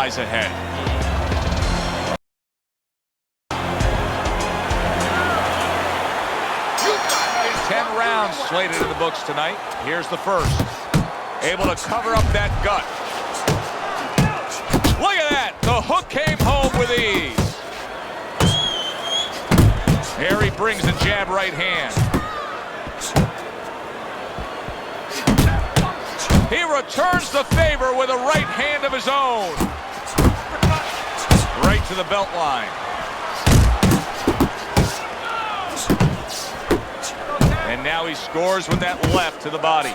lies ahead. 10 rounds slated in the books tonight. Here's the first. Able to cover up that gut. Look at that. The hook came home with ease. Here he brings a jab right hand. He returns the favor with a right hand of his own. Right to the belt line. And now he scores with that left to the body.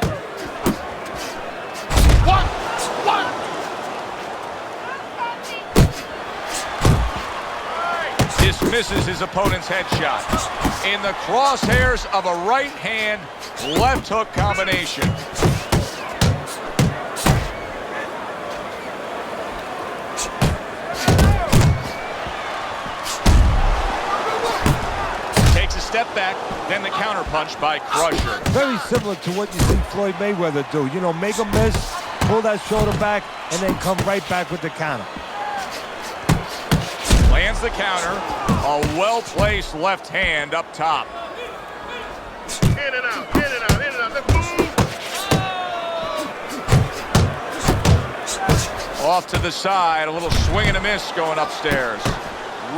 One. Dismisses his opponent's headshot. In the crosshairs of a right hand, left hook combination. Step back, then the counter punch by Crusher. Very similar to what you see Floyd Mayweather do. You know, make a miss, pull that shoulder back, and then come right back with the counter. Lands the counter. A well-placed left hand up top. In and out, in and out, in and out. Let's move. Off to the side, a little swing and a miss going upstairs.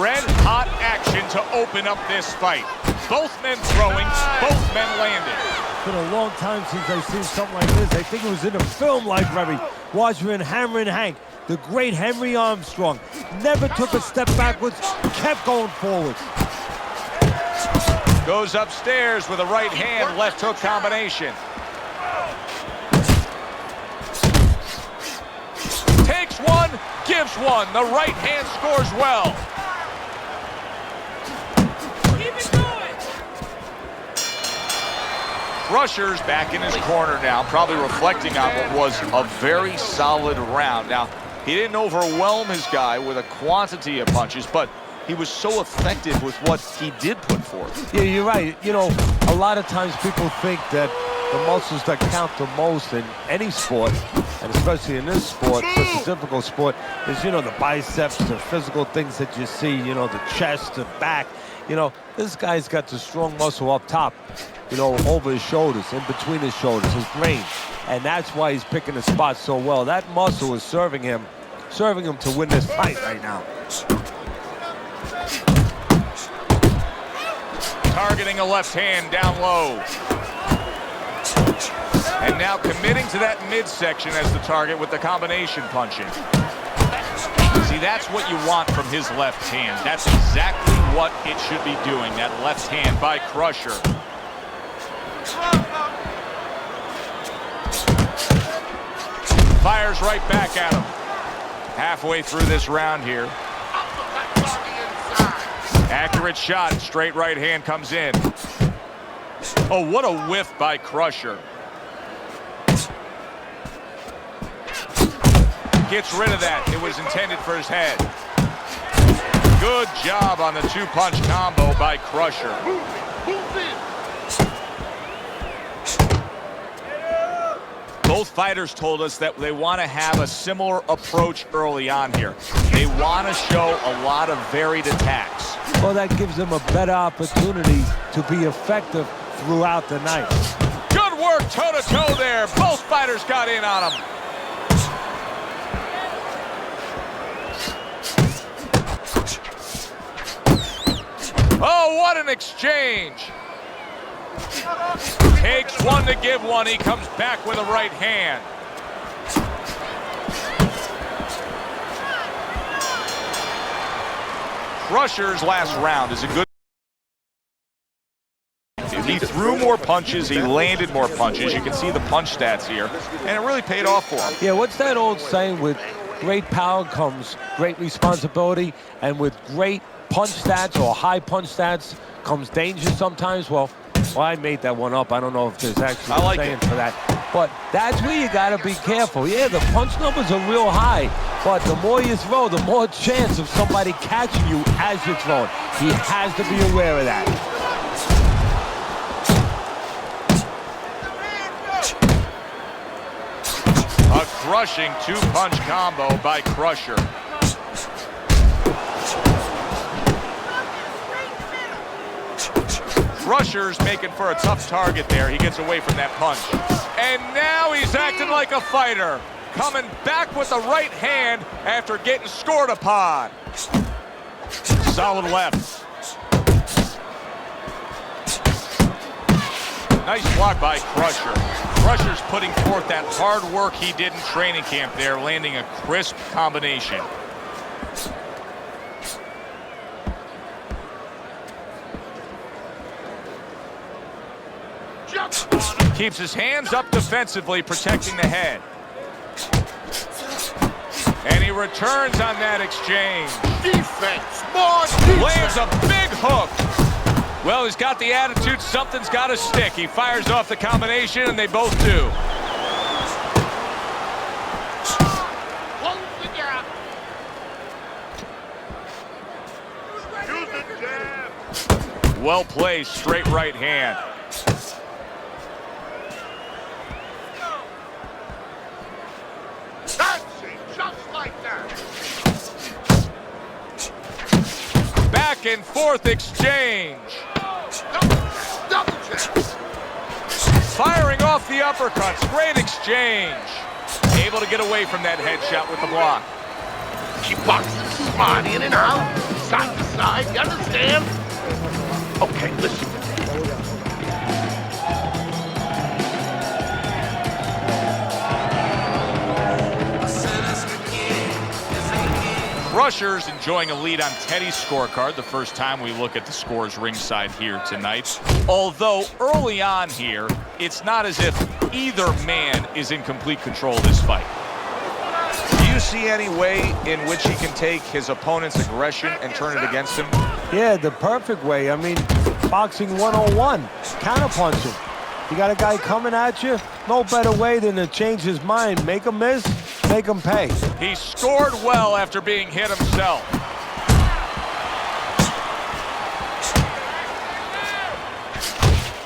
Red-hot action to open up this fight. Both men throwing, both men landing. It's been a long time since I've seen something like this. I think it was in a film library. Watching Hammerin' Hank, the great Henry Armstrong, never took a step backwards, kept going forward. Goes upstairs with a right hand, left hook combination. Takes one, gives one. The right hand scores well. Crusher's back in his corner now, probably reflecting on what was a very solid round. Now, he didn't overwhelm his guy with a quantity of punches, but he was so effective with what he did put forth. Yeah, you're right. You know, a lot of times people think that the muscles that count the most in any sport, and especially in this sport, such a difficult sport, is, you know, the biceps, the physical things that you see, you know, the chest, the back. You know, this guy's got the strong muscle up top, you know, over his shoulders, in between his shoulders, his brain. And that's why he's picking the spot so well. That muscle is serving him to win this fight right now. Targeting a left hand down low. And now committing to that midsection as the target with the combination punching. See, that's what you want from his left hand. That's exactly what it should be doing, that left hand by Crusher. Fires right back at him. Halfway through this round here. Accurate shot, straight right hand comes in. Oh, what a whiff by Crusher. Gets rid of that. It was intended for his head. Good job on the two-punch combo by Crusher. Both fighters told us that they want to have a similar approach early on here. They want to show a lot of varied attacks. Well, that gives them a better opportunity to be effective throughout the night. Good work toe-to-toe there. Both fighters got in on him. Oh, what an exchange. Takes one to give one. He comes back with a right hand. Crusher's last round is a good. He threw more punches. He landed more punches. You can see the punch stats here. And it really paid off for him. Yeah, what's that old saying? With great power comes great responsibility. And with great punch stats or high punch stats comes danger sometimes. Well, I made that one up. I don't know if there's actually a saying for that. But that's where you got to be careful. Yeah, the punch numbers are real high, but the more you throw, the more chance of somebody catching you as you're throwing. He has to be aware of that. A crushing two-punch combo by Crusher. Crusher's making for a tough target there. He gets away from that punch. And now he's acting like a fighter. Coming back with the right hand after getting scored upon. Solid left. Nice block by Crusher. Crusher's putting forth that hard work he did in training camp there, landing a crisp combination. Keeps his hands up defensively, protecting the head. And he returns on that exchange. Defense, more defense. Lands a big hook. Well, he's got the attitude, something's got to stick. He fires off the combination, and they both do. Use the jab. Well placed, straight right hand. Just like that. Back and forth exchange. Double jab. Firing off the uppercuts. Great exchange. Able to get away from that headshot with the block. She boxes smart in and out, side to side. You understand? Okay, listen. Crusher's enjoying a lead on Teddy's scorecard the first time we look at the scores ringside here tonight. Although early on here, it's not as if either man is in complete control of this fight. Do you see any way in which he can take his opponent's aggression and turn it against him? Yeah, the perfect way. I mean, boxing 101, counterpunching. You got a guy coming at you, no better way than to change his mind. Make him miss, make him pay. He scored well after being hit himself.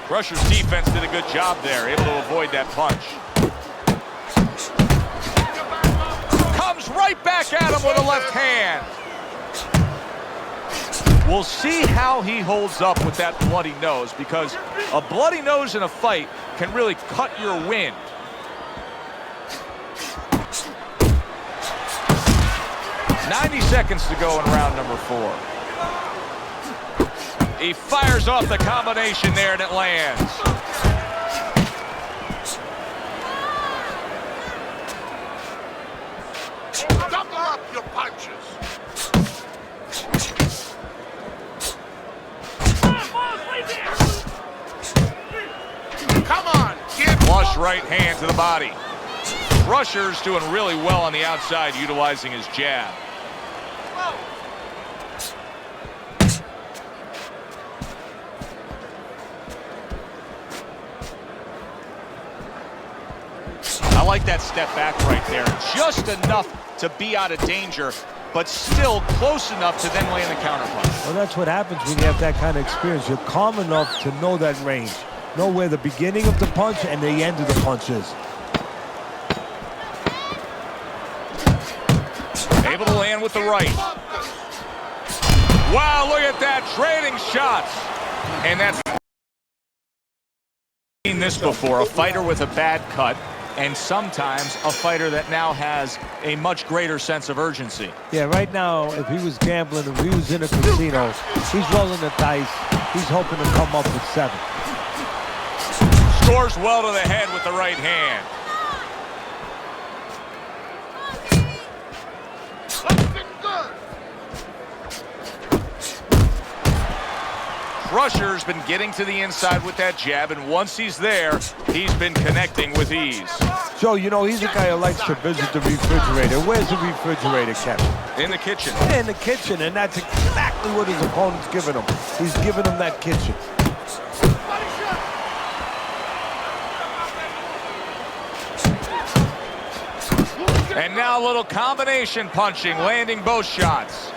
Crusher's defense did a good job there, able to avoid that punch. Comes right back at him with a left hand. We'll see how he holds up with that bloody nose, because a bloody nose in a fight can really cut your wind. "90 seconds to go in round number 4. He fires off the combination there and it lands. Double up your punches. Come on, kid. Flush right hand to the body. Crusher's doing really well on the outside, utilizing his jab. I like that step back right there. Just enough to be out of danger, but still close enough to then land the counterpunch. Well, that's what happens when you have that kind of experience. You're calm enough to know that range. Know where the beginning of the punch and the end of the punch is. Able to land with the right. Wow, look at that, trading shots. And that's seen this before, a fighter with a bad cut, and sometimes a fighter that now has a much greater sense of urgency. Yeah, right now, if he was gambling, if he was in a casino, he's rolling the dice. He's hoping to come up with 7. Scores well to the head with the right hand. Looking good. Crusher's been getting to the inside with that jab, and once he's there, he's been connecting with ease. Joe, you know, he's a guy who likes to visit the refrigerator. Where's the refrigerator, Kevin? In the kitchen. In the kitchen, and that's exactly what his opponent's giving him. He's giving him that kitchen. And now a little combination punching, landing both shots.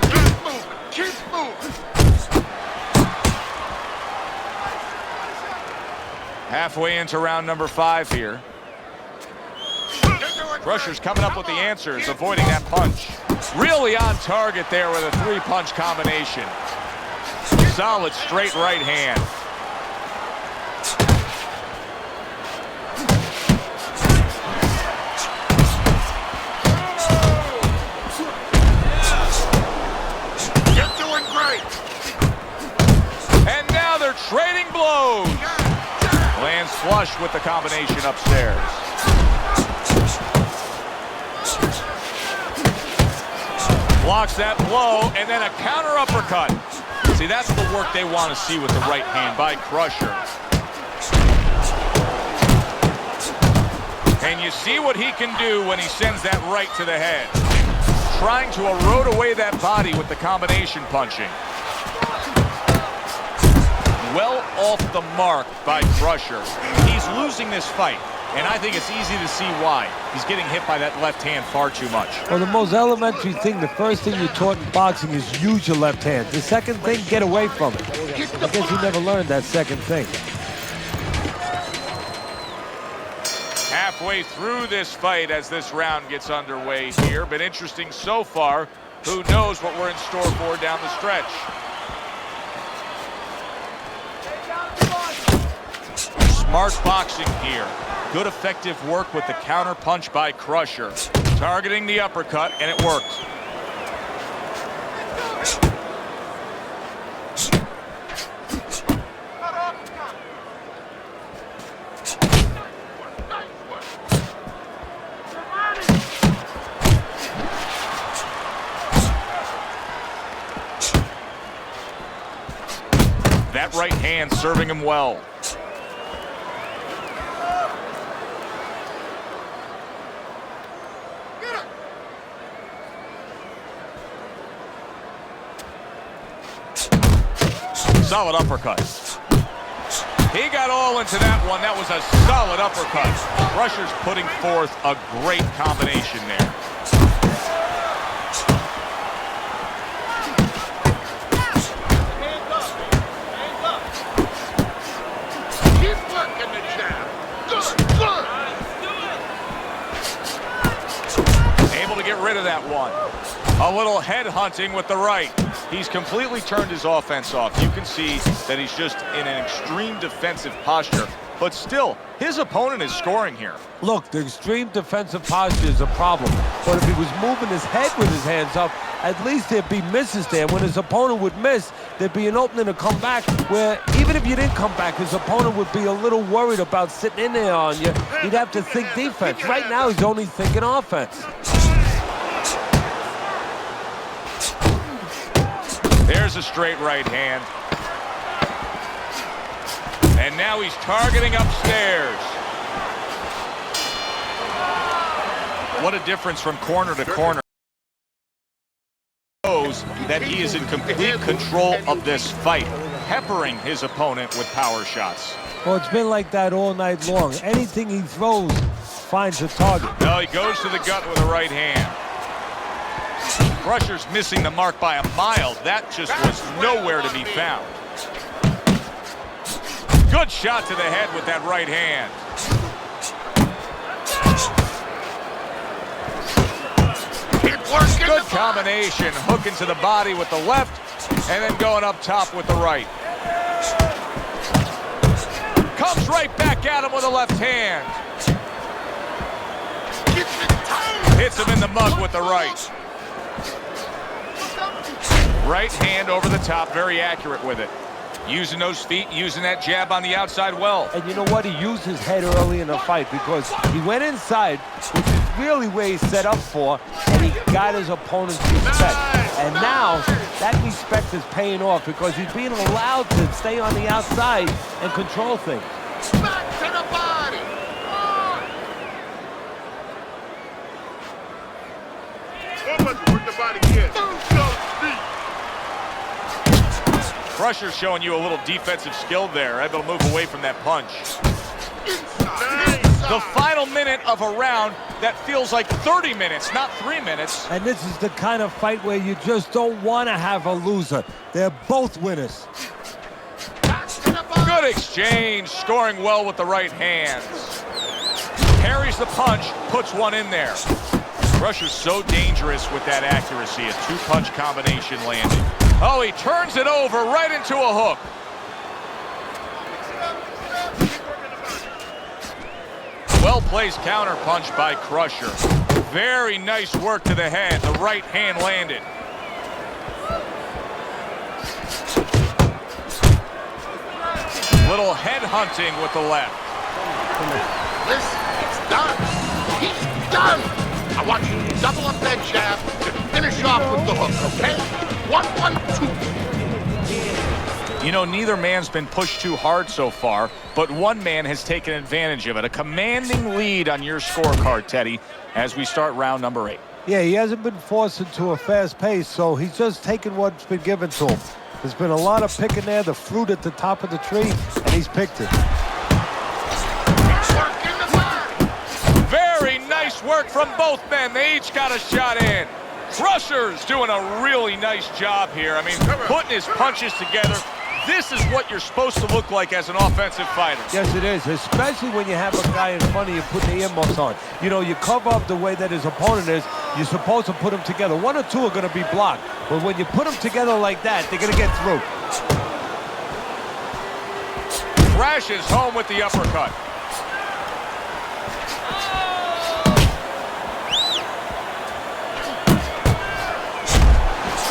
Keep moving. Keep moving. Halfway into round number 5 here. Crusher's coming up with the answers, avoiding that punch. Really on target there with a 3-punch combination. solid straight right hand. You're doing great. And now they're trading blows. Lands flush with the combination upstairs. Blocks that blow, and then a counter uppercut. See, that's the work they want to see with the right hand by Crusher. And you see what he can do when he sends that right to the head. Trying to erode away that body with the combination punching. Well off the mark by Crusher. He's losing this fight, and I think it's easy to see why. He's getting hit by that left hand far too much. Well, the most elementary thing, the first thing you're taught in boxing is use your left hand. The second thing, get away from it. I guess he never learned that second thing. Halfway through this fight as this round gets underway here. Been interesting so far. Who knows what we're in store for down the stretch. Smart boxing here. Good effective work with the counter punch by Crusher. Targeting the uppercut, and it worked. That right hand serving him well. Solid uppercut. He got all into that one. That was a solid uppercut. Crusher's putting forth a great combination there. Keep working the jab. Good. Able to get rid of that one. A little head hunting with the right. He's completely turned his offense off. You can see that he's just in an extreme defensive posture. But still, his opponent is scoring here. Look, the extreme defensive posture is a problem. But if he was moving his head with his hands up, at least there'd be misses there. When his opponent would miss, there'd be an opening to come back where even if you didn't come back, his opponent would be a little worried about sitting in there on you. He'd have to think defense. Right now, he's only thinking offense. There's a straight right hand. And now he's targeting upstairs. What a difference from corner to corner. Shows that he is in complete control of this fight, peppering his opponent with power shots. Well, it's been like that all night long. Anything he throws finds a target. No, he goes to the gut with a right hand. Crusher's missing the mark by a mile. That just was nowhere to be found. Good shot to the head with that right hand. Good combination. Hooking to the body with the left, and then going up top with the right. Comes right back at him with the left hand. Hits him in the mug with the right. Right hand over the top, very accurate with it. Using those feet, using that jab on the outside well. And you know what? He used his head early in the fight because he went inside, which is really where he's set up for, and he got his opponent's respect. And now, that respect is paying off because he's being allowed to stay on the outside and control things. Back to the body. Where'd the body get? Crusher's showing you a little defensive skill there, able to move away from that punch. The final minute of a round that feels like 30 minutes, not 3 minutes. And this is the kind of fight where you just don't want to have a loser. They're both winners. Good exchange, scoring well with the right hands. Parries the punch, puts one in there. Crusher's so dangerous with that accuracy, a two-punch combination landing. Oh, he turns it over right into a hook. Well-placed counter punch by Crusher. Very nice work to the head. The right hand landed. Little head hunting with the left. Listen, it's done. He's done. I want you to double up that jab and finish off with the hook, okay? 1, 1, 2. You know, neither man's been pushed too hard so far, but one man has taken advantage of it. A commanding lead on your scorecard, Teddy, as we start round number 8. Yeah, he hasn't been forced into a fast pace, so he's just taken what's been given to him. There's been a lot of picking there, the fruit at the top of the tree, and he's picked it. Very nice work from both men. They each got a shot in. Crusher's doing a really nice job here. I mean, putting his punches together. This is what you're supposed to look like as an offensive fighter. Yes, it is, especially when you have a guy in front of you putting the earmuffs on. You know, you cover up the way that his opponent is. You're supposed to put them together. 1 or 2 are going to be blocked. But when you put them together like that, they're going to get through. Crashes home with the uppercut.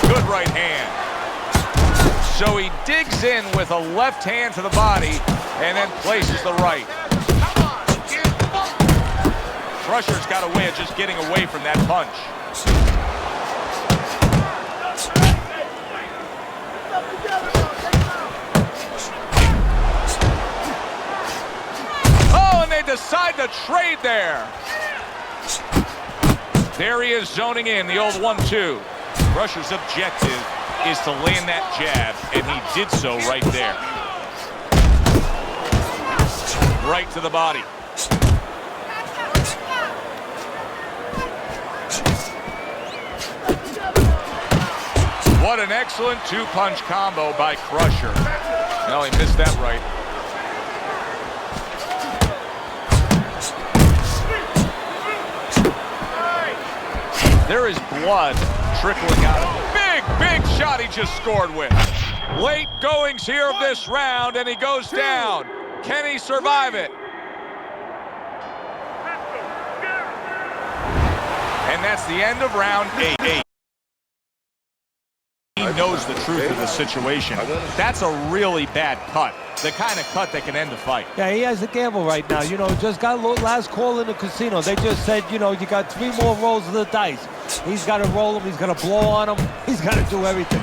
Good right hand. So he digs in with a left hand to the body and then places the right. Crusher's got a way of just getting away from that punch. Oh, and they decide to trade there. There he is zoning in, the old 1-2. Crusher's objective is to land that jab, and he did so right there. Right to the body. What an excellent 2-punch combo by Crusher. No, he missed that right. There is blood trickling out of him. Big shot he just scored with. Late goings here of this round, and he goes down. Can he survive it? And that's the end of round 8. He knows the truth of the situation. That's a really bad cut. The kind of cut that can end the fight. Yeah, he has a gamble right now. You know, just got last call in the casino. They just said, you know, you got 3 more rolls of the dice. He's got to roll them. He's got to blow on them. He's got to do everything.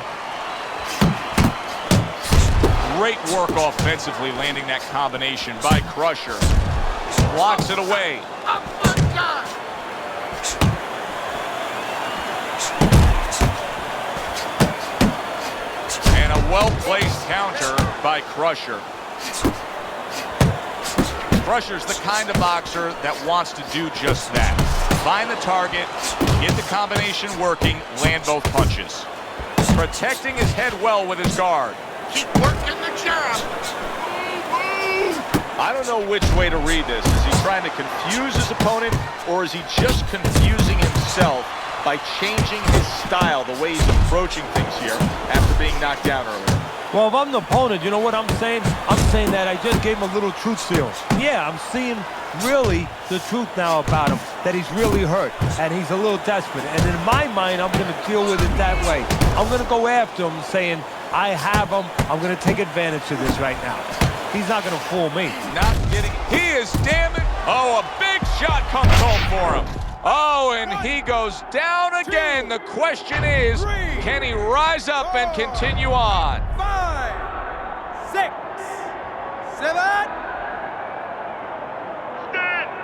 Great work offensively, landing that combination by Crusher. Blocks it away. Oh, my God. And a well-placed counter by Crusher. Crusher's the kind of boxer that wants to do just that. Find the target, get the combination working, land both punches. Protecting his head well with his guard. Keep working the jab. I don't know which way to read this. Is he trying to confuse his opponent, or is he just confusing himself by changing his style, the way he's approaching things here after being knocked down earlier? Well, if I'm the opponent, you know what I'm saying? I'm saying that I just gave him a little truth serum. Yeah, I'm seeing really the truth now about him, that he's really hurt, and he's a little desperate. And in my mind, I'm going to deal with it that way. I'm going to go after him saying, I have him. I'm going to take advantage of this right now. He's not going to fool me. Not getting... He is, damn it. Oh, a big shot comes home for him. Oh, and he goes down again. The question is, can he rise up and continue on? 5, 6, 7.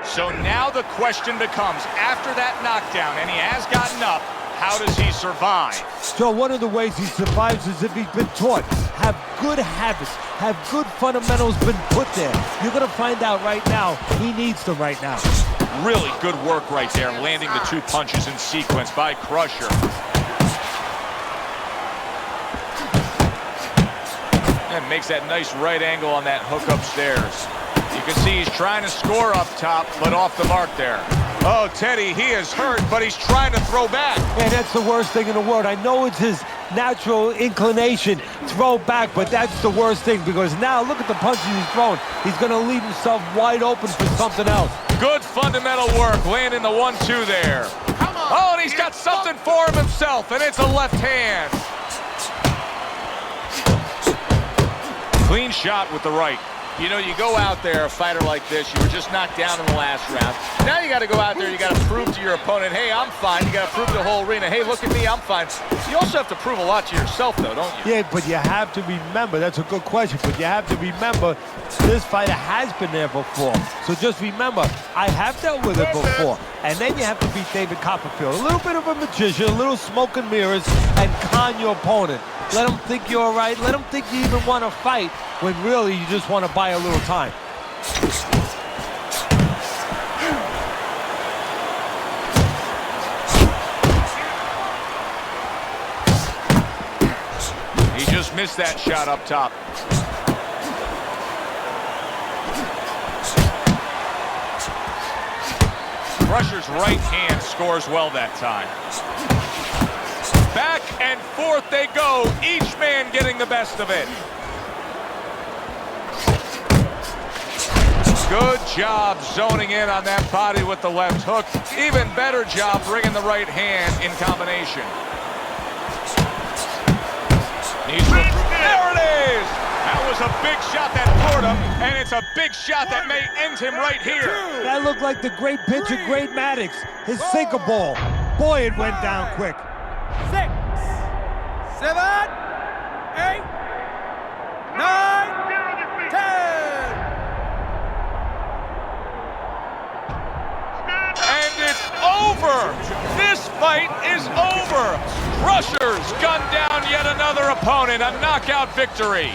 So now the question becomes, after that knockdown, and he has gotten up, how does he survive? So one of the ways he survives is if he's been taught. Have good habits, have good fundamentals been put there. You're going to find out right now, he needs them right now. Really good work right there, landing the 2 punches in sequence by Crusher. And makes that nice right angle on that hook upstairs. You can see he's trying to score up top, but off the mark there. Oh, Teddy, he is hurt, but he's trying to throw back. And that's the worst thing in the world. I know it's his natural inclination, throw back, but that's the worst thing because now look at the punches he's throwing. He's going to leave himself wide open for something else. Good fundamental work, landing the 1-2 there. Come on. Oh, and he's got something for him himself, and it's a left hand. Clean shot with the right. You know, you go out there, a fighter like this, you were just knocked down in the last round. Now you got to go out there, you got to prove to your opponent, hey, I'm fine. You got to prove to the whole arena, hey, look at me, I'm fine. You also have to prove a lot to yourself, though, don't you? Yeah, but you have to remember, that's a good question, but you have to remember this fighter has been there before. So just remember, I have dealt with it before. And then you have to beat David Copperfield. A little bit of a magician, a little smoke and mirrors, and con your opponent. Let them think you're all right. Let them think you even want to fight when really you just want to buy a little time. He just missed that shot up top. Crusher's right hand scores well that time. Back and forth they go, each man getting the best of it. Good job zoning in on that body with the left hook. Even better job bringing the right hand in combination. There it is! That was a big shot that floored him, and it's a big shot that may end him right here. That looked like the great pitcher, Great Maddox, his sinker ball. Boy, it went down quick. 6, 7, 8, 9, 10. And it's over. This fight is over. Crusher's gunned down yet another opponent. A knockout victory.